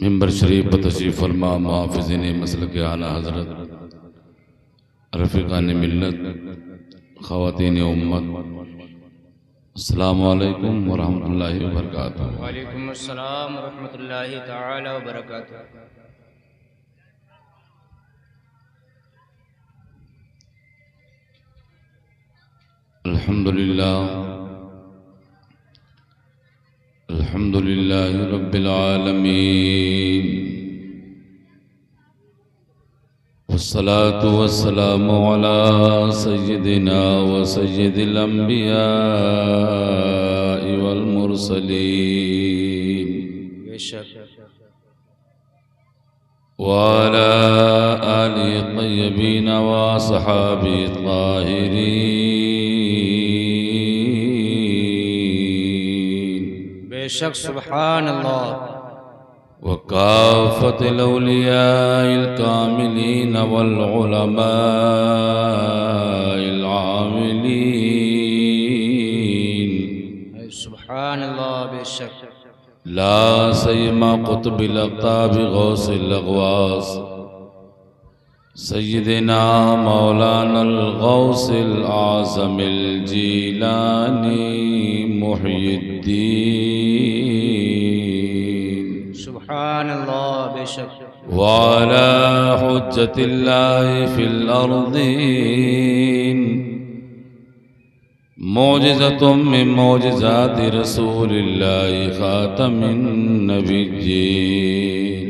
मिंबर शरीफ पर तशरीफ़ फरमा मुहाफ़िज़ीन मसलक आला हज़रत रफ़ीक़ान मिल्लत ख़वातीन उम्मत अस्सलामु अलैकुम व रहमतुल्लाहि व बरकातुहू। वालेकुम अस्सलाम व रहमतुल्लाहि तआला व बरकातुहू। अल्हम्दुलिल्लाह रब्बिल आलमीन वस्सलातु वस्सलामु अला सय्यिदिना व सय्यिदिल अंबियाइ वल मुरसलीन बेशक व अला आलिहि तय्यबीन व असहाबिहि ताहिरीन बेशक सुभान अल्लाह वकाफ़तिल औलियाइल कामिलीन वल उलमाइल आमिलीन सुभान अल्लाह। बेशक ला सय्यमा क़ुत्बिल अक़ताब गौसिल अग़वास सय्यिदिना मौलानल गौसिल आज़मिल जीलानी मुहय्यिद्दीन सुभान अल्लाह। बेशक वाला हुज्जतिल्लाहि फिल अर्दीन मौजिज़तुम मिन मौजिज़ाति रसूलिल्लाहि ख़ातमिन नबिय्यीन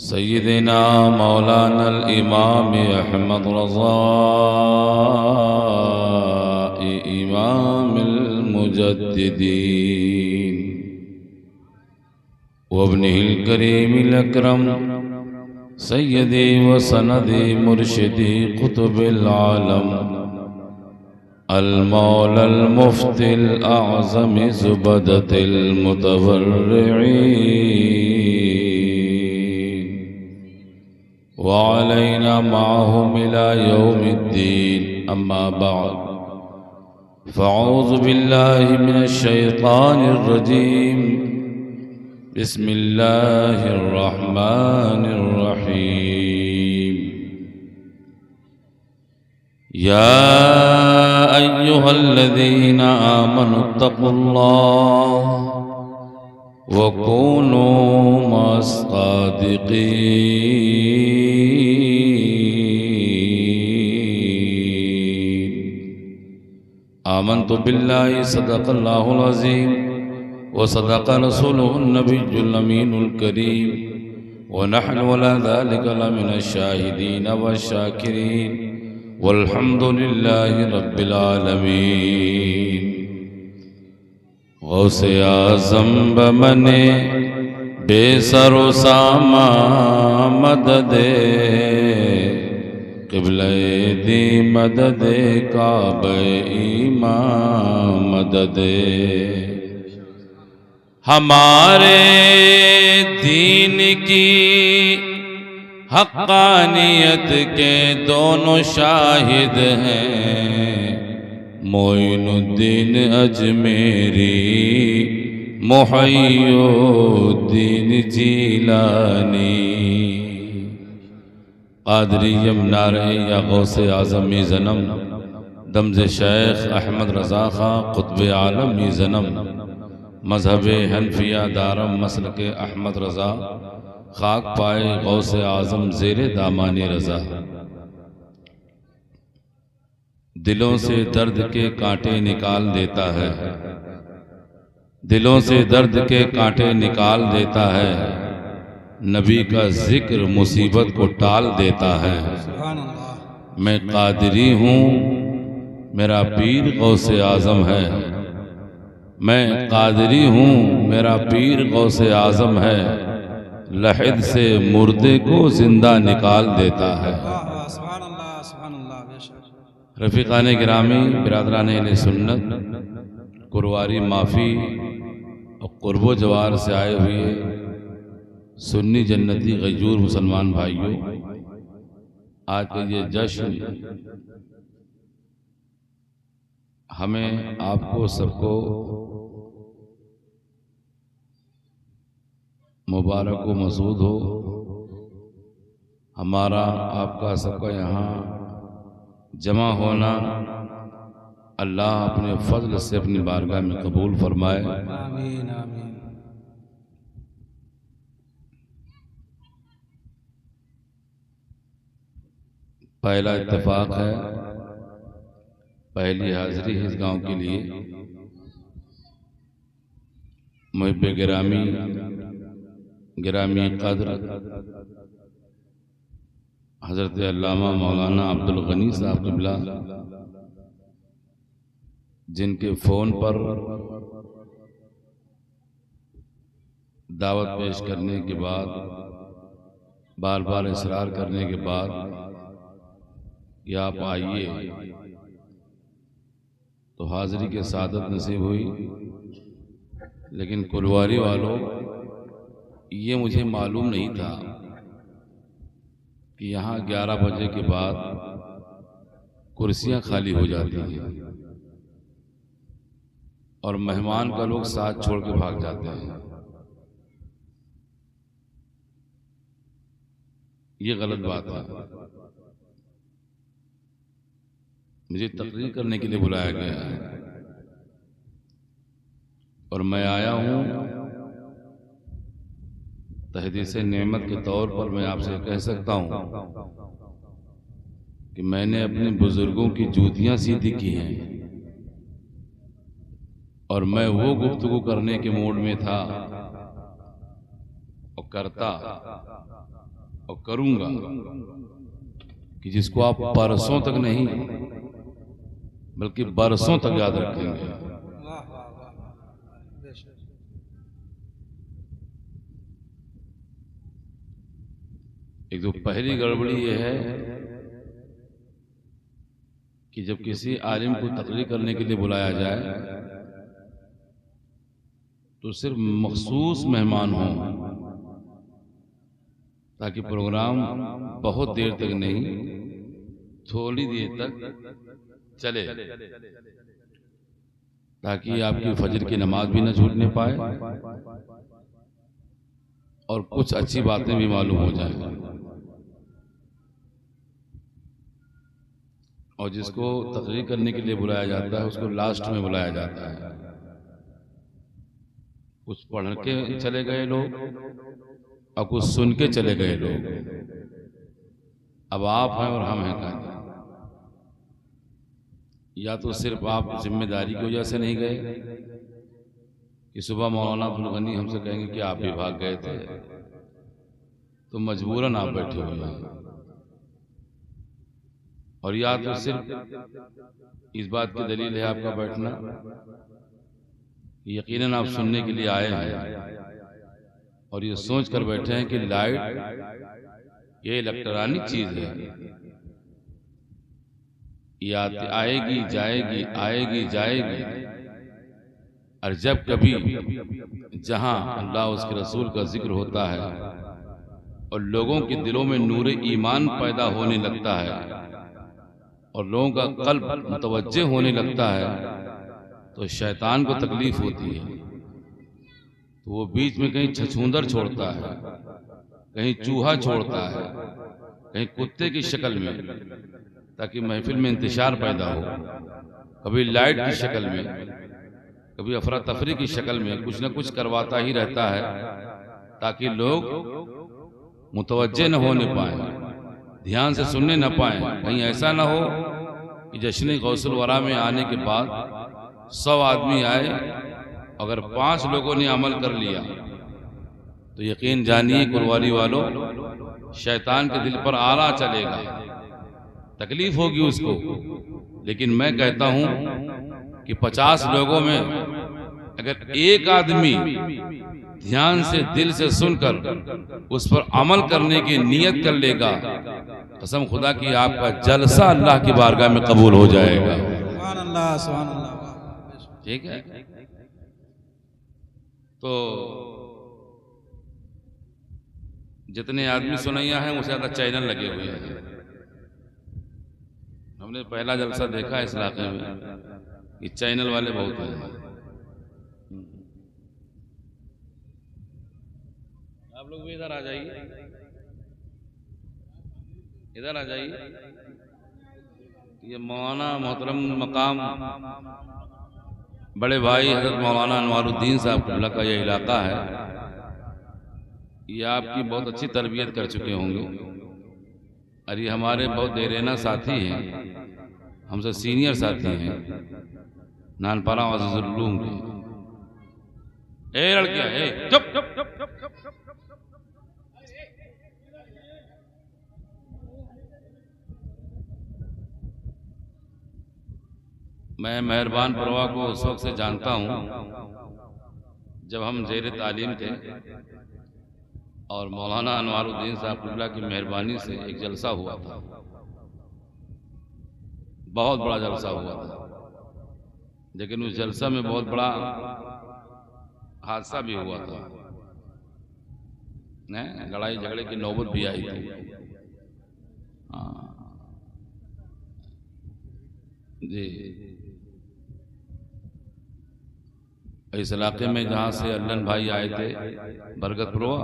सय्यिदिना मौलानल इमाम अहमद रज़ा इमामिल मुजद्दिदीन वब्निहिल करीमिल अकरम सय्यदी व सनदी मुर्शिदी कुतुबिल आलम अल मौलल मुफ्तिल आज़म ज़ुबदतिल मुतवर्रिईन व अलैना माहुम इला यौमिद्दीन अम्मा बअद फ़अऊज़ु बिल्लाहि मिनश शैतानिर रजीम बिस्मिल्लाहिर रहमानिर रहीम या अय्युहल्लज़ीना आमनुत्तक़ुल्लाह व कूनू मस्सादिक़ीन आमन्तु बिल्लाहि सदक़ल्लाहुल अज़ीम व सदक़ रसूलुहुन नबियुल अमीनुल करीम व नहनु अला ज़ालिका लमिनश शाहिदीन व शाकिरीन वल्हम्दुलिल्लाहि रब्बिल आलमीन। गौसे आज़म बमने बेसरो सामा मददे क़िबले दी मददे काबे ईमान मददे हमारे दीन की हक़ानियत के दोनों शाहिद हैं मोइनुद्दीन अजमेरी मुहय्यिद्दीन जीलानी क़ादरी यमनारे या गौसे आज़म ज़नम दमज़ शेख अहमद रज़ा ख़ां क़ुत्ब आलम ज़नम मज़हब हनफिया दारम मसलक अहमद रज़ा खाक पाए गौसे आज़म ज़ेरे दामानी रज़ा दिलों से दर्द के कांटे निकाल देता है दिलों से दर्द के कांटे निकाल देता है नबी का जिक्र मुसीबत को टाल देता है मैं क़ादरी हूँ मेरा पीर गौसे आज़म है मैं क़ादरी हूँ मेरा पीर गौसे आज़म है लहद से मुर्दे को जिंदा निकाल देता है। रफ़ीक़ान गिरामी बिरादरान अहले सुन्नत कुरवारी माफ़ी और क़ुर्बो जवार से आए हुए सुन्नी जन्नती गयूर मुसलमान भाइयों, आज का ये जश्न हमें आपको सबको मुबारक व मसूद हो। हमारा आपका सबका यहाँ जमा होना अल्लाह अपने फजल से अपनी बारगाह में कबूल फरमाए। आमीन आमीन। पहला इत्तेफाक है, पहली हाजिरी है इस गांव के लिए। मुहिब्बे गिरामी गिरामी कद्र हज़रत अल्लामा मौलाना अब्दुल गनी साहब क़िबला, जिनके फ़ोन पर दावत पेश करने के बाद, बार बार इसरार करने के बाद कि आप आइए, तो हाज़िरी के सादत नसीब हुई। लेकिन कुलवारी वालों, ये मुझे मालूम नहीं था कि यहाँ 11 बजे के बाद कुर्सियाँ खाली हो जाती हैं और मेहमान का लोग साथ छोड़ के भाग जाते हैं। ये गलत बात है। मुझे तकरीर करने के लिए बुलाया गया है और मैं आया हूँ तहदीस नेमत के तौर पर। मैं आपसे कह सकता हूँ कि मैंने अपने बुजुर्गों की जूतियाँ सीधी की हैं और मैं वो गुफ्तगू करने के मूड में था और करता और करूँगा कि जिसको आप परसों तक नहीं बल्कि बरसों तक याद रखेंगे। एक तो पहली गड़बड़ी यह है कि जब किसी आलिम को तकरीर करने के लिए बुलाया जाए तो सिर्फ मखसूस मेहमान हों, ताकि प्रोग्राम बहुत देर तक नहीं, थोड़ी देर तक चले, ताकि आपकी फजर की नमाज भी न छूटने पाए और कुछ अच्छी बातें भी मालूम हो जाए। और जिसको तकरीर करने के लिए बुलाया जाता है उसको लास्ट में बुलाया जाता है। कुछ पढ़ के चले गए लोग और कुछ सुन के चले गए लोग। अब आप हैं और हम हैं कहाँ? या तो सिर्फ आप जिम्मेदारी की वजह से नहीं गए कि सुबह मौलाना अब्दुल गनी हमसे कहेंगे कि आप भी भाग गए थे, तो मजबूरन आप बैठे हुए हैं। और या तो सिर्फ इस बात की दलील है आपका बैठना, यकीनन आप सुनने के लिए आए हैं और ये सोच कर बैठे हैं कि लाइट ये इलेक्ट्रॉनिक चीज है, ये आएगी जाएगी, आएगी जाएगी। और जब कभी जहां अल्लाह उसके रसूल का जिक्र होता है और लोगों के दिलों में नूर ईमान पैदा होने लगता है और लोगों का कल्ब मुतवज्जे होने लगता है, तो शैतान को तकलीफ होती है। तो वो बीच में कहीं छछूंदर छोड़ता है, कहीं चूहा छोड़ता है, कहीं कुत्ते की शक्ल में, ताकि महफिल में इंतशार पैदा हो। कभी लाइट की शक्ल में, कभी अफरा तफरी की शक्ल में कुछ न कुछ करवाता ही रहता है, ताकि लोग मुतवज्जे न होने पाए, ध्यान से सुनने न पाए। कहीं ऐसा ना हो कि जश्न गौसुल वरा में आने के बाद 100 आदमी आए, अगर 5 लोगों ने अमल कर लिया तो यकीन जानिए कुरवाली वालों, शैतान के दिल पर आला चलेगा, तकलीफ होगी उसको। लेकिन मैं कहता हूं कि 50 लोगों में अगर एक आदमी ध्यान से दिल से सुनकर उस पर अमल करने की नियत कर लेगा, कसम खुदा की आपका जलसा अल्लाह की बारगाह में कबूल हो जाएगा। सुभान अल्लाह, सुभान अल्लाह। ठीक है, तो जितने आदमी सुनैया हैं उससे ज्यादा चैनल लगे हुए हैं। हमने पहला जलसा देखा इस इलाके में कि चैनल वाले बहुत हैं। आप लोग भी इधर आ जाइए, इधर आ जाइए। ये मौलाना मोहतरम मकाम बड़े भाई हजरत मौलाना अनवारुद्दीन साहब क़िबला का ये इलाका है। ये आपकी बहुत अच्छी तरबियत कर चुके होंगे और ये हमारे बहुत देरेना साथी हैं, हमसे सीनियर साथी हैं, नानपारा अज़ीज़ुल-उलूम के। ए लड़कियां, ए चुप चुप चुप चुप चुप चुप चुप। मैं मेहरबान परवा को उस वक्त से जानता हूँ जब हम ज़ेर तालीम थे और मौलाना अनवारुद्दीन साहब क़िबला की मेहरबानी से एक जलसा हुआ था, बहुत बड़ा जलसा हुआ था। लेकिन उस जलसा में बहुत बड़ा हादसा भी हुआ था, लड़ाई झगड़े की नौबत भी आई थी। जी, इस इलाके में जहाँ से अल्लन भाई आए थे बरकतपुरवा,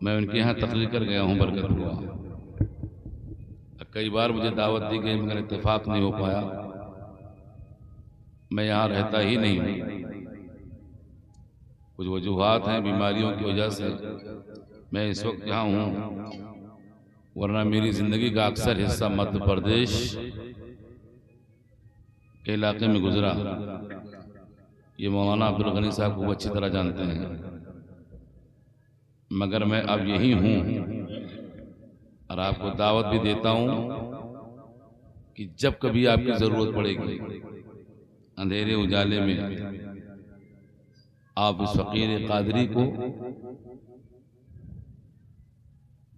मैं उनके यहाँ तकरीर कर गया हूँ बरकतपुरवा। कई बार मुझे दावत दी गई मगर इत्तेफाक नहीं हो पाया, मैं यहाँ रहता ही नहीं हूँ। कुछ वजूहात हैं, बीमारियों की वजह से मैं इस वक्त यहाँ हूँ, वरना मेरी ज़िंदगी का अक्सर हिस्सा मध्य प्रदेश के इलाके में गुजरा। ये मौलाना अब्दुल गनी साहब को अच्छी तरह जानते हैं, मगर मैं अब यही हूँ और आपको दावत भी देता हूँ कि जब कभी आपकी ज़रूरत पड़ेगी, अंधेरे उजाले में आप इस फ़कीर कादरी को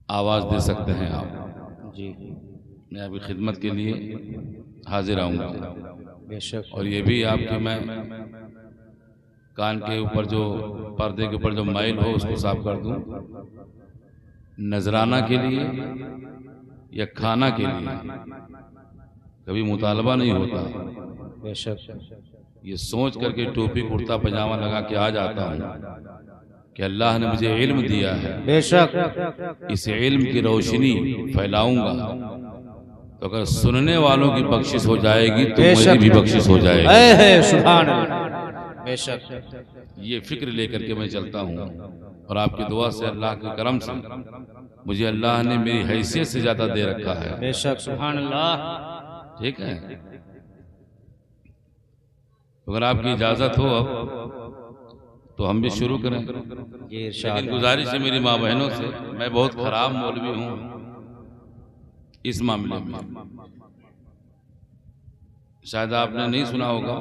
आवाज़ दे सकते हैं। आप जी, मैं आपकी खिदमत के लिए हाजिर आऊँगा बेशक। और ये भी आपके मैं कान के ऊपर जो पर्दे के ऊपर जो मैल हो उसको साफ कर दूं, नजराना के लिए या खाना के लिए कभी मुतालबा नहीं होता। बेशक ये सोच करके टोपी कुर्ता पजामा लगा के आ जाता हूँ कि अल्लाह ने मुझे इल्म दिया है, बेशक इस इल्म की रोशनी फैलाऊंगा तो अगर सुनने वालों की बख्शिश हो जाएगी तो मेरी भी बख्शिश हो जाएगी। सुभान अल्लाह। बेशक ये फिक्र लेकर के मैं चलता हूँ और आपकी दुआ से अल्लाह के करम से मुझे अल्लाह ने मेरी हैसियत से ज्यादा दे रखा है। बेशक सुभान अल्लाह। ठीक है, अगर आपकी इजाजत हो अब तो हम भी शुरू करें। लेकिन गुजारिश है मेरी माँ बहनों से, मैं बहुत खराब मौलवी हूँ इस मामले में, शायद आपने नहीं सुना होगा,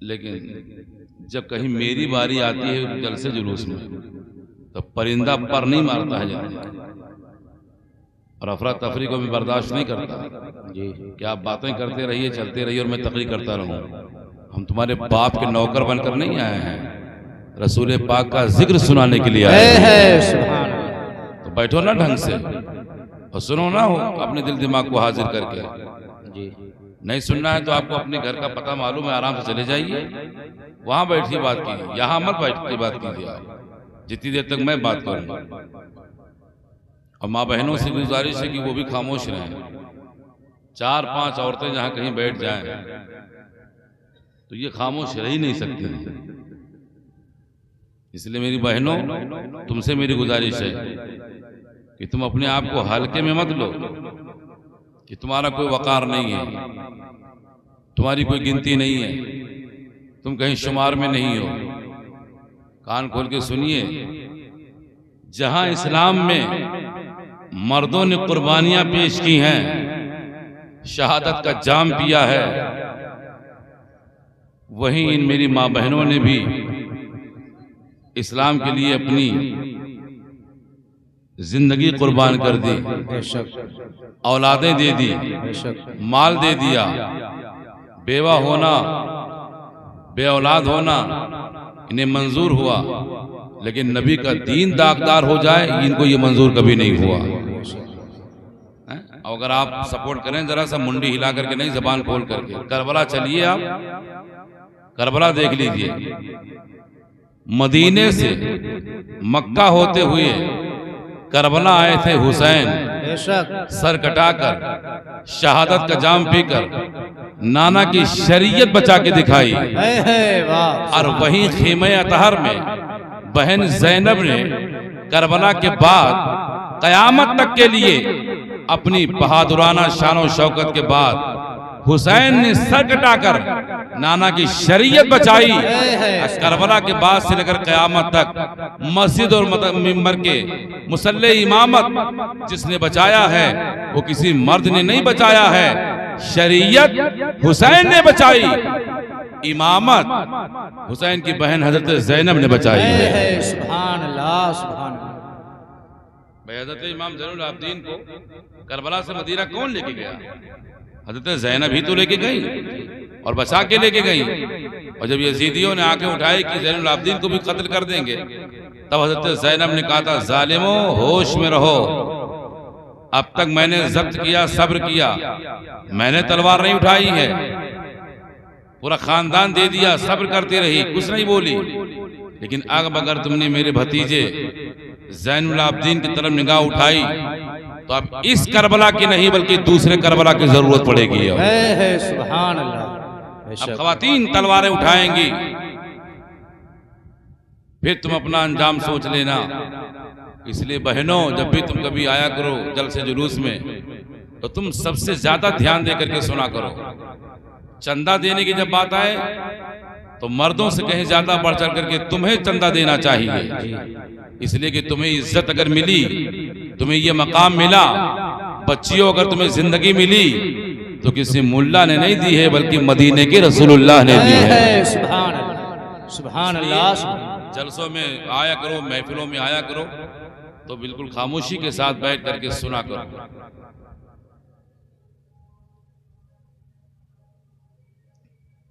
लेकिन जब कहीं मेरी बारी आती है जलसे जुलूस में तो परिंदा पर नहीं मारता है जल्दी, और अफरा तफरी को मैं बर्दाश्त नहीं करता जी कि आप बातें करते रहिए, चलते रहिए और मैं तकरीर करता रहूं। हम तुम्हारे बाप के नौकर बनकर नहीं आए हैं, रसूल पाक का जिक्र सुनाने के लिए आए हैं। तो बैठो ना ढंग से और सुनो ना, हो अपने दिल दिमाग को हाजिर करके जी। नहीं सुनना है तो आपको अपने घर का पता मालूम है, आराम से चले जाइए, वहां बैठिए बात कीजिए, यहाँ मत बैठ के बात कीजिए आप, जितनी देर तक मैं बात करूंगा। और माँ बहनों से गुजारिश है कि वो भी खामोश रहें। 4-5 औरतें जहां कहीं बैठ जाएं तो ये खामोश रह ही नहीं सकती। इसलिए मेरी बहनों, तुमसे मेरी गुजारिश है कि तुम अपने आप को हल्के में मत लो कि तुम्हारा कोई वकार नहीं है, तुम्हारी कोई गिनती नहीं है, तुम कहीं शुमार में नहीं हो। कान खोल के सुनिए, जहां इस्लाम में मर्दों ने कुर्बानियां पेश की हैं, शहादत का जाम पिया है, वहीं इन मेरी माँ बहनों ने भी इस्लाम के लिए अपनी जिंदगी कुर्बान कर दी, औलादें दे दी, माल दे दिया। बेवा होना, बे औलाद होना इन्हें मंजूर हुआ, लेकिन नबी का दीन दागदार हो जाए इनको ये मंजूर कभी नहीं हुआ। अगर आप सपोर्ट करें जरा सा मुंडी हिला करके नहीं, जबान खोल करके, करबला चलिए, आप करबला देख लीजिए। मदीने से मक्का होते हुए करबला आए थे हुसैन, बेशक सर कटाकर शहादत का जाम पीकर नाना की शरीयत बचा के दिखाई। है वाह। और वहीं खीमे अतहर में बहन जैनब ने करबला के बाद कयामत तक के लिए अपनी बहादुराना शान शौकत के बाद हुसैन ने सर कटाकर नाना की शरीयत बचाई। करबला के बाद से लेकर कयामत तक मस्जिद और मिंबर के मुसल्ले इमामत जिसने बचाया है वो किसी मर्द ने नहीं बचाया है, शरीयत हुसैन ने बचाई, इमामत हुसैन की बहन हजरत जैनब ने बचाई है। सुभान अल्लाह, सुभान अल्लाह। हजरत इमाम ज़ैनुल आबिदीन को करबला से मदीना कौन लेके गया? हजरत जैनब ही तो लेके गई और बचा के लेके गई। और जब यजीदियों ने आंखें उठाई कि ज़ैनुल आबिदीन को भी कत्ल कर देंगे, तब हजरत जैनब ने कहा था, जालिमो होश में रहो, अब तक मैंने जब्त किया, सब्र किया, मैंने तलवार नहीं उठाई है, पूरा खानदान दे दिया, सब्र करती रही, कुछ नहीं बोली। लेकिन अब अगर तुमने मेरे भतीजे ज़ैनुल आबिदीन की तरफ निगाह उठाई तो अब इस करबला की नहीं बल्कि दूसरे करबला की जरूरत पड़ेगी। सुभान अल्लाह। अब खवातीन तलवारें उठाएंगी, फिर तुम अपना अंजाम सोच लेना। इसलिए बहनों, जब भी तुम कभी आया करो जलसे जुलूस में तो तुम सबसे ज्यादा ध्यान दे करके सुना करो। चंदा देने की जब बात आए तो मर्दों से कहीं ज्यादा बढ़ चढ़ करके तुम्हें चंदा देना चाहिए, इसलिए कि तुम्हें इज्जत अगर मिली, तुम्हें ये मकाम मिला, बच्चियों अगर तुम्हें जिंदगी मिली तो किसी मुल्ला ने नहीं दी है बल्कि मदीने के रसूलुल्लाह ने दी है। सुभान अल्लाह, सुभान अल्लाह। जलसों में आया करो, महफिलों में आया करो तो बिल्कुल खामोशी के साथ बैठ करके सुना करो।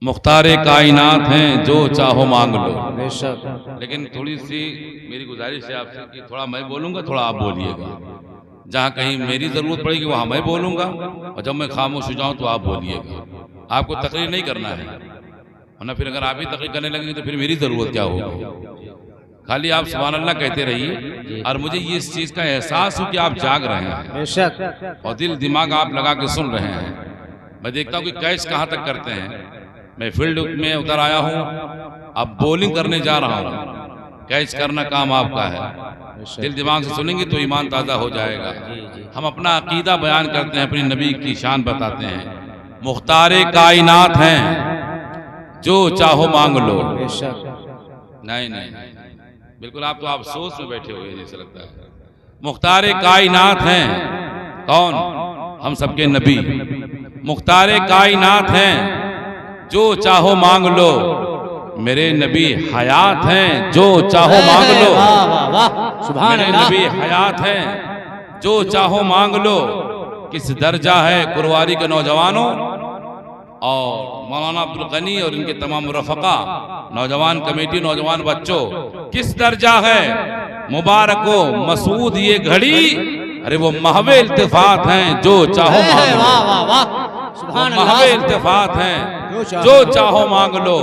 मुख्तारे कायनात हैं, जो चाहो मांग लो। लेकिन थोड़ी सी मेरी गुजारिश है आपसे कि थोड़ा मैं बोलूंगा, थोड़ा आप बोलिएगा। जहाँ कहीं मेरी जरूरत पड़ेगी वहां मैं बोलूंगा, और जब मैं खामोश हो जाऊं तो आप बोलिएगा। आपको तकरीर नहीं करना है, वरना फिर अगर आप ही तकरीर करने लगेंगे तो फिर मेरी जरूरत क्या होगी। खाली आप सुभान अल्लाह कहते रहिए और मुझे ये इस चीज का एहसास हो कि आप जाग रहे हैं और दिल दिमाग आप लगा के सुन रहे हैं। मैं देखता हूँ कि कैच कहाँ तक करते हैं। मैं फील्ड में उतर आया हूँ, अब बॉलिंग करने जा रहा हूँ। कैच करना काम आपका है। दिल दिमाग से सुनेंगे तो ईमान ताज़ा हो जाएगा। हम अपना अकीदा बयान करते हैं, अपनी नबी की शान बताते हैं। मुख्तारे कायनात हैं, जो चाहो मांग लो। नहीं नहीं, बिल्कुल आप तो आप सोच में बैठे हुए जैसे लगता है। मुख्तारे कायनात हैं कौन? हम सबके नबी। मुख्तारे कायनात हैं, जो चाहो मांग लो। मेरे नबी हयात हैं, जो चाहो मांग लो। मेरे नबी हयात हैं, जो चाहो मांग लो। किस दर्जा है कुरवारी के नौजवानों और मौलाना अब्दुल गनी और इनके तमाम रफका, नौजवान कमेटी, नौजवान बच्चों, किस दर्जा है। मुबारक हो मसूद ये घड़ी, अरे वो महवे इल्तिफात हैं, जो चाहो मांग लो। महवे इल्तिफात हैं, जो चाहो मांग लो।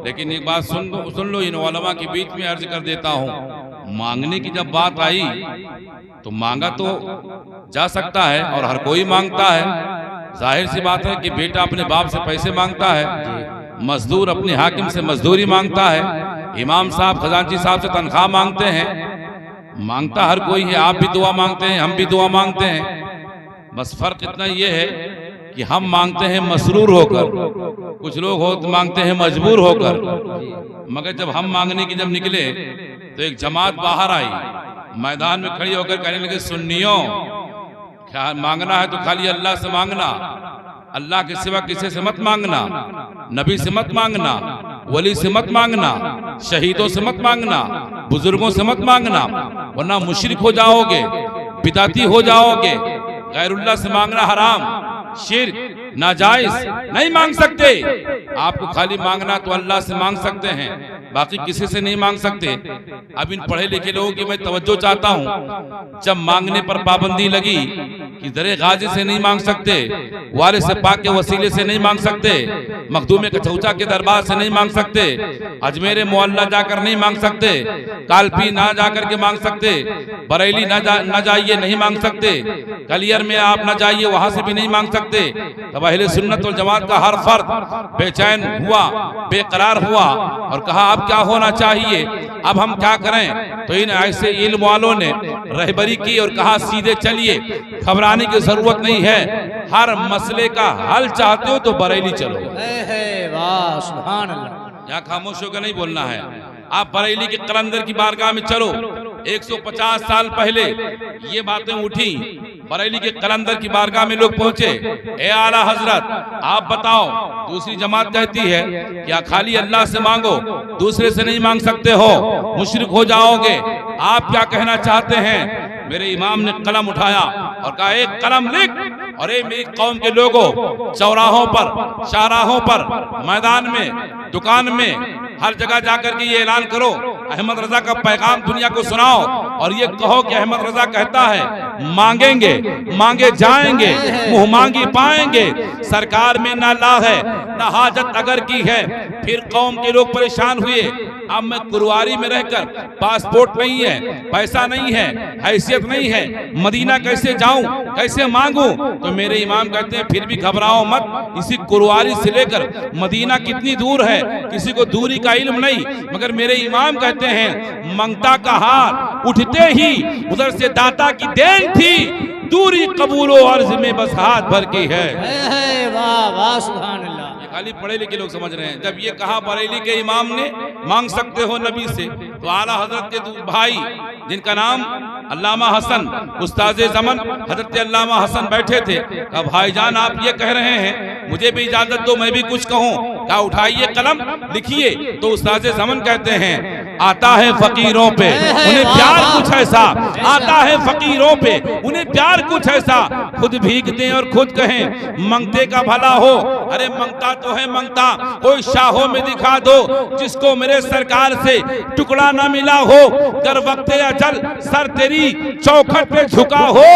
लेकिन एक बात सुन लो इन उलमा के बीच में अर्ज कर देता हूँ। मांगने की जब बात आई तो मांगा तो जा सकता है और हर कोई मांगता है। जाहिर सी बात है कि बेटा अपने बाप से पैसे मांगता है, मजदूर अपने हाकिम से मजदूरी मांगता है, इमाम साहब खजांची साहब से तनख्वाह मांगते हैं। मांगता हर कोई है। आप भी दुआ मांगते हैं, हम भी दुआ मांगते हैं। बस फर्क इतना ये है कि हम मांगते हैं मसरूर होकर, कुछ लोग मांगते हैं मजबूर होकर। मगर जब हम मांगने की जब निकले तो एक जमात बाहर आई, मैदान में खड़ी होकर कहने लगे, सुन्नियों, क्या मांगना है तो खाली अल्लाह से मांगना, अल्लाह के सिवा किसी से मत मांगना, नबी से मत मांगना, वली से मत मांगना, शहीदों से मत मांगना, बुजुर्गों से मत मांगना, वरना मुशरिक हो जाओगे, बिदाती हो जाओगे। गैरुल्लाह से मांगना हराम, शिर्क, नाजायज, नहीं मांग सकते। आपको खाली मांगना तो अल्लाह से मांग सकते हैं, बाकी किसी से नहीं मांग सकते। अब इन पढ़े लिखे लोगों की मैं तवज्जो चाहता हूँ। जब मांगने पर पाबंदी लगी कि दरे गाजी से नहीं मांग सकते, वारिस पाक के वसीले से नहीं मांग सकते, मखदूम कचौचा के दरबार से नहीं मांग सकते, अजमेर मोहल्ला जाकर नहीं मांग सकते, कालपी ना जाकर के मांग सकते, बरेली ना जाइए नहीं मांग सकते, कलियर में आप ना जाइए वहां से भी नहीं मांग सकते। तब अहले सुन्नत वल जमात का हर फर्द बेचैन हुआ, बेकरार हुआ और कहा अब क्या होना चाहिए, अब हम क्या करें। तो इन ऐसे इल्म वालों ने रहबरी की और कहा सीधे चलिए, घबराने की जरूरत नहीं है, हर मसले का हल चाहते हो तो बरेली चलो। वाह सुभान अल्लाह। यहाँ खामोश होकर नहीं बोलना है, आप बरेली के कलंदर की बारगाह में चलो। 150 साल पहले ये बातें उठी, बरेली के कलंदर की बारगाह में लोग पहुंचे, ए आला हजरत आप बताओ, दूसरी जमात कहती है क्या खाली अल्लाह से मांगो, दूसरे से नहीं मांग सकते हो, मुशरिक हो जाओगे, आप क्या कहना चाहते हैं। मेरे इमाम ने कलम उठाया और कहा एक कलम लिख, और ये मेरी कौम के लोगों, चौराहों पर, शाहराहों पर, मैदान में, दुकान में, हर जगह जाकर के ये ऐलान करो, अहमद रजा का पैगाम दुनिया को सुनाओ और ये कहो कि अहमद रजा कहता है मांगेंगे मांगे जाएंगे, मुंह मांगी पाएंगे, सरकार में ना ला है ना हाजत अगर की है। फिर कौम के लोग परेशान हुए, अब मैं कुरवारी में रहकर, पासपोर्ट नहीं है, पैसा नहीं है, हैसियत नहीं है, मदीना कैसे जाऊं, कैसे मांगूं। तो मेरे इमाम कहते हैं फिर भी घबराओ मत, इसी कुरवारी से लेकर मदीना कितनी दूर है, किसी को दूरी का इल्म नहीं, मगर मेरे इमाम कहते हैं मंगता का हाथ उठते ही उधर से दाता की देन थी, दूरी कबूलो अर्ज में बस हाथ भर की है। वाह वाह सुभान अल्लाह। खाली पढ़े लिखे लोग समझ रहे हैं। जब ये कहा बरेली के इमाम ने मांग सकते हो नबी से, तो आला हजरत के भाई जिनका नाम अल्लामा हसन, उस्ताद ज़मन हजरत अल्लामा हसन बैठे थे। कहा भाईजान आप ये कह रहे हैं, मुझे भी इजाजत दो मैं भी कुछ कहूँ। कहा उठाइए कलम लिखिए। तो उस्ताद ज़मन कहते हैं आता है फकीरों पे उन्हें प्यार कुछ ऐसा, आता है फकीरों पे उन्हें प्यार कुछ ऐसा, खुद भीख दें और खुद कहें मंगते का भला हो। अरे मंगता तो है मंगता, कोई शाहों में दिखा दो जिसको मेरे सरकार से टुकड़ा ना मिला हो, कर वक्ते अजल सर तेरी चौखट पे झुका हो,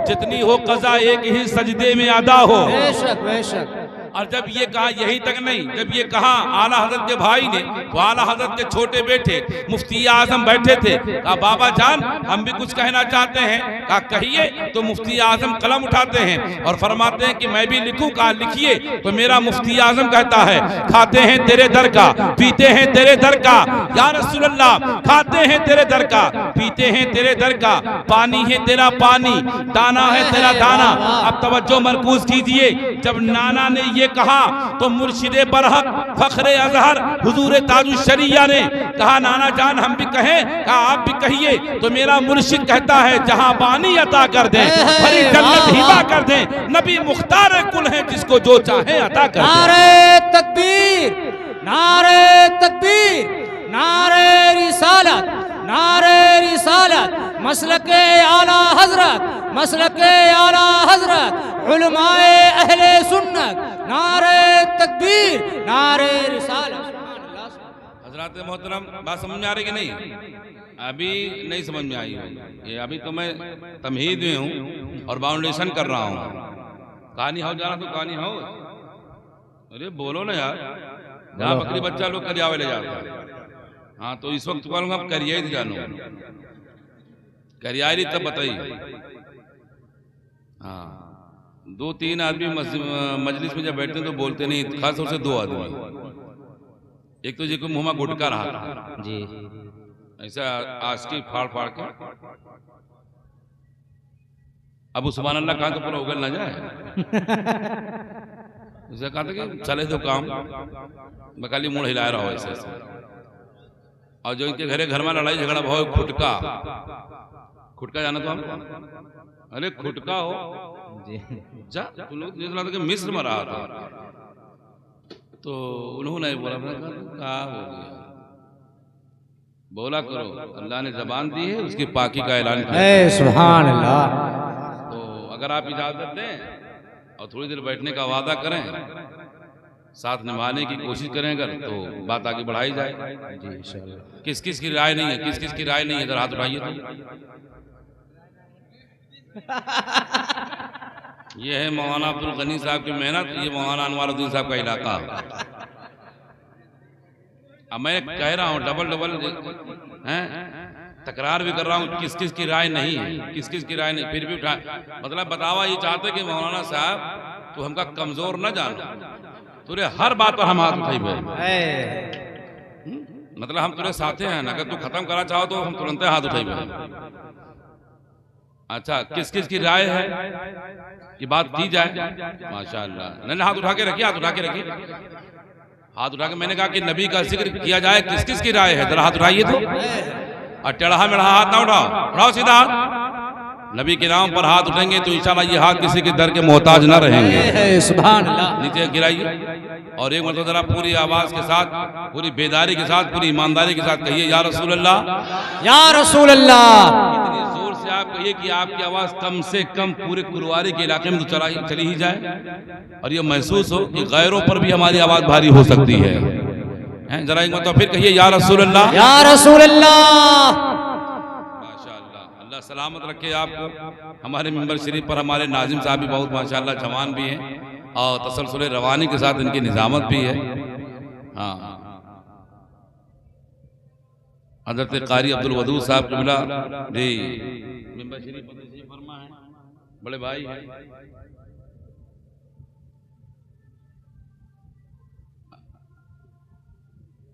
जितनी हो कज़ा एक ही सजदे में अदा हो। बेशक बेशक। और जब ये कहा यही तक नहीं, जब ये कहा आला हजरत के भाई ने, तो आला हजरत के छोटे बेटे मुफ्ती आजम बैठे थे। कहा बाबा जान हम भी कुछ कहना चाहते हैं। कहा कहिए। तो मुफ्ती आजम कलम उठाते हैं और फरमाते हैं कि मैं भी लिखूं। कहा लिखिए। तो मेरा मुफ्ती आजम कहता है खाते हैं तेरे दर का, पीते हैं तेरे दर का, या रसूल अल्लाह खाते हैं तेरे दर का, पीते हैं तेरे दर का, पानी है तेरा पानी, दाना है तेरा दाना। अब तवज्जो मरकूज कीजिए। जब नाना ने ये कहा तो मुर्शिदे बरहक फखरे अजहर हुजूर ताजुश्शरिया ने कहा नाना जान हम भी कहें। कहा आप भी कहिए। तो मेरा मुर्शिद कहता है जहां बानी अता कर दें, भरी जन्नत हिबा कर दें, नबी मुख्तार कुल है जिसको जो चाहे अता कर दें। नारे तकबीर, नारे तकबीर, नारे रिसालत, नारे रिसालत, मसलके आला हजरत, मसलके आला हजरत, उलमाए अहले सुन्नत, नारे तकबीर, नारे रिसालत। हजरात मोहतरम बात समझ में आ रही कि नहीं? अभी नहीं समझ में आई ये, अभी तो मैं तमहीद में हूँ और बाउंडेशन कर रहा हूँ। कहानी हाउस जाना तो कहानी हाउस, अरे बोलो ना यार, जहाँ बकरी बच्चा लोग करियावे ले जाता है। हाँ तो इस वक्त कहूँगा आप करियाई जानो, करियारी तब बताइए। हाँ 2-3 आदमी मजलिस में जब बैठते हैं तो बोलते नहीं, खास तौर से 2 आदमी। एक तो जिसको मुंह में गुटका रहा जी, ऐसा आस्की फाड़ फाड़ के, अब सुभान अल्लाह कहा तो पूरा उगल ना जाए। उसे कहा था कि चले तो काम, मैं खाली मुंह हिला रहा हूँ ऐसे। और जो इनके घरे घर में लड़ाई झगड़ा भाव खुटका, खुटका जाना तो हम, अरे खुटका हो जा, तो मिस्र में रहा था तो उन्होंने बोला कहा हो गया, बोला करो, अल्लाह ने जबान दी है उसकी पाकी का ऐलान किया। सुभान अल्लाह। तो अगर आप इजाजत दें और थोड़ी देर बैठने का वादा करें, साथ निभाने की कोशिश करें अगर, तो बात आगे बढ़ाई जाए। जी इंशाअल्लाह। किस किस की राय नहीं है, किस किस की राय नहीं है, इधर हाथ उठाइए। तो ये है मौलाना अब्दुल गनी साहब की मेहनत, ये मौलाना अनवारुद्दीन साहब का इलाका। अब मैं कह रहा हूँ डबल हैं, तकरार भी कर रहा हूँ, किस किस की राय नहीं है, किस किस की राय नहीं, फिर भी उठा मतलब बतावा ये चाहते कि मौलाना साहब तू हमका कमजोर न जानो, तुरे हर बात पर हम हाथ उठाई हुए, मतलब हम तुरे साथे हैं, अगर तू खत्म करा चाहो तो हम तुरंत हाथ उठाई हुए। अच्छा, किस किस की राय है कि बात की जाए? माशाअल्लाह। नहीं, हाथ उठा के रखिए, हाथ उठा के रखिए, हाथ उठा के। मैंने कहा कि नबी का जिक्र किया जाए, किस किस की राय है, जरा हाथ उठाइए तो। और टेढ़ा मेढ़ा हाथ ना उठाओ, उठाओ सीधा हाथ। नबी के नाम पर हाथ उठेंगे तो इंशाल्लाह ये हाथ किसी के दर के मोहताज ना रहेंगे। सुभान अल्लाह। नीचे गिराइए और एक मतलब जरा पूरी आवाज के साथ, पूरी बेदारी के साथ, पूरी ईमानदारी के साथ कहिए, या रसूल अल्लाह, या रसूल अल्लाह। इतनी जोर से आप कहिए कि आपकी आवाज कम से कम पूरे कुरवारी के इलाके में तो चली ही जाए और ये महसूस हो कि गैरों पर भी हमारी आवाज भारी हो सकती है। जरा एक मतलब फिर कहिए, या रसूल अल्लाह, या रसूल अल्लाह। माशाअल्लाह, अल्लाह सलामत रखे आपको। हमारे मिंबर शरीफ पर हमारे नाजिम साहब भी बहुत माशाअल्लाह जवान भी हैं और तसलसल रवानी के साथ इनकी निजामत भी है। हाँ, हज़रत कारी अब्दुल वदूद साहब जुमला जी मिंबर शरीफ पर तशरीफ फरमा है, बड़े भाई हैं।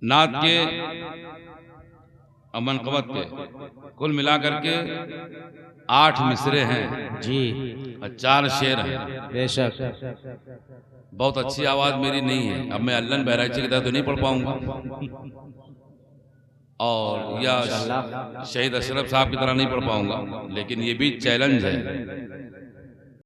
नात के अमनकवत के कुल मिलाकर के 8 मिसरे हैं जी और 4 शेर हैं। बेशक। बहुत अच्छी आवाज मेरी नहीं है, अब मैं अल्लन बहराइची की तरह तो नहीं पढ़ पाऊंगा और या शहीद अशरफ साहब की तरह नहीं पढ़ पाऊंगा, लेकिन ये भी चैलेंज है